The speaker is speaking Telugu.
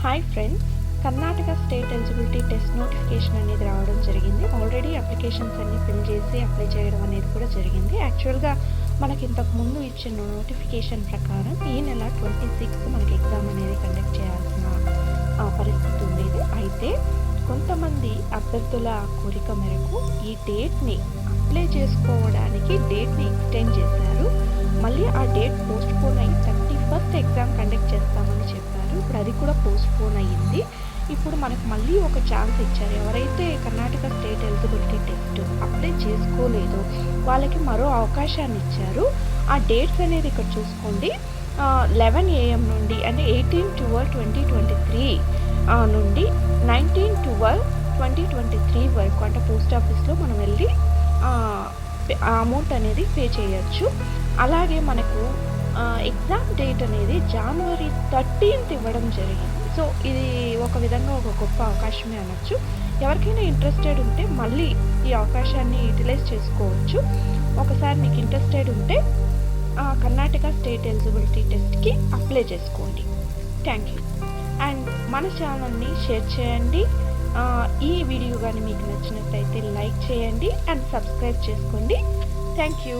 Hi friends, Karnataka state eligibility test notification అనేది రావడం జరిగింది. ఆల్రెడీ అప్లికేషన్స్ అన్ని ఫిల్ చేసి అప్లై చేయడం అనేది కూడా జరిగింది. యాక్చువల్గా మనకి ఇంతకు ముందు ఇచ్చిన నోటిఫికేషన్ ప్రకారం ఈ నెల 26 మనకి ఎగ్జామ్ అనేది కండక్ట్ చేయాల్సిన పరిస్థితి ఉండేది. అయితే కొంతమంది అభ్యర్థుల కోరిక మేరకు ఈ డేట్ని అప్లై చేసుకోవడానికి డేట్ని ఎక్స్టెండ్ చేశారు. మళ్ళీ ఆ డేట్ పోస్ట్ పోన్ అయ్యి 31st ఎగ్జామ్ కండక్ట్ చేస్తామని చెప్పారు. ఇప్పుడు అది కూడా పోస్ట్ పోన్ అయ్యింది. ఇప్పుడు మనకు మళ్ళీ ఒక ఛాన్స్ ఇచ్చారు. ఎవరైతే Karnataka state eligibility test apply చేసుకోలేదో వాళ్ళకి మరో అవకాశాన్ని ఇచ్చారు. ఆ డేట్స్ అనేది ఇక్కడ చూసుకోండి. 11 AM నుండి అంటే 18/12/2023 నుండి 19/12/2023 వరకు అంటే పోస్ట్ ఆఫీస్లో మనం వెళ్ళి అమౌంట్ అనేది పే చేయొచ్చు. అలాగే మనకు ఎగ్జామ్ డేట్ అనేది January 13th ఇవ్వడం జరిగింది. సో ఇది ఒక విధంగా ఒక గొప్ప అవకాశమే అనొచ్చు. ఎవరికైనా ఇంట్రెస్టెడ్ ఉంటే మళ్ళీ ఈ అవకాశాన్ని యూటిలైజ్ చేసుకోవచ్చు. ఒకసారి మీకు ఇంట్రెస్టెడ్ ఉంటే కర్ణాటక స్టేట్ ఎలిజిబిలిటీ టెస్ట్కి అప్లై చేసుకోండి. Thank you. అండ్ మన ఛానల్ని షేర్ చేయండి. ఈ వీడియో కానీ మీకు నచ్చినట్లయితే లైక్ చేయండి అండ్ సబ్స్క్రైబ్ చేసుకోండి. Thank you.